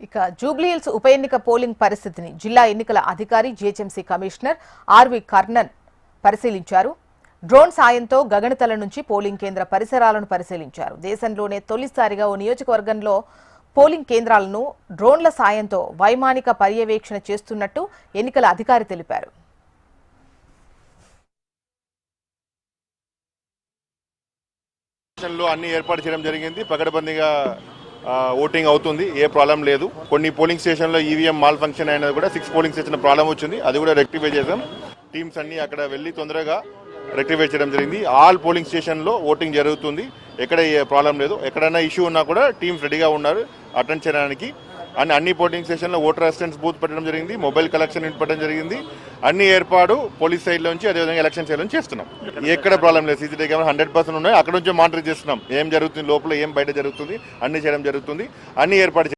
ఇక జూబ్లీహిల్స్ ఉప ఎన్నిక పోలింగ్ పరిస్థితిని జిల్లా ఎన్నికల అధికారి జీహెచ్ఎంసీ కమిషనర్ ఆర్వి కర్ణన్ పరిశీలించారు. డ్రోన్ సాయంతో గగనతల నుంచి పోలింగ్ కేంద్ర పరిసరాలను పరిశీలించారు. దేశంలోనే తొలిసారిగా ఓ నియోజకవర్గంలో పోలింగ్ కేంద్రాలను డ్రోన్ల సాయంతో వైమానిక పర్యవేక్షణ చేస్తున్నట్టు ఎన్నికల అధికారి తెలిపారు. అన్ని ఏర్పాటు చేయడం జరిగింది. పకడ్బందీగా ఓటింగ్ అవుతుంది, ఏ ప్రాబ్లం లేదు. కొన్ని పోలింగ్ స్టేషన్లో ఈవీఎం మాల్ ఫంక్షన్ అయినది కూడా 6 పోలింగ్ స్టేషన్ ప్రాబ్లం వచ్చింది, అది కూడా రెక్టిఫై చేసాం. టీమ్స్ అన్ని అక్కడ వెళ్ళి తొందరగా రెక్టిఫై చేయడం జరిగింది. ఆల్ పోలింగ్ స్టేషన్లో ఓటింగ్ జరుగుతుంది, ఎక్కడ ఏ ప్రాబ్లం లేదు. ఎక్కడైనా ఇష్యూ ఉన్నా కూడా టీమ్స్ రెడీగా ఉన్నారు అటెండ్ చేయడానికి. అన్ని పోలింగ్ స్టేషన్లో ఓటర్ అసిస్టెన్స్ బూత్ పెట్టడం జరిగింది, మొబైల్ కలెక్షన్ పెట్టడం జరిగింది. అన్ని ఏర్పాటు పోలీస్ సైడ్ నుంచి అదేవిధంగా ఎలక్షన్ సైడ్ నుంచి చేస్తున్నాం. ఎక్కడ ప్రాబ్లం లేదు. సీసీటీవీ కెమెరా 100% ఉన్నాయి, అక్కడ నుంచి మానిటర్ చేస్తున్నాం. ఏం జరుగుతుంది, లోపల ఏం బయట జరుగుతుంది అన్ని చేయడం జరుగుతుంది. అన్ని ఏర్పాటు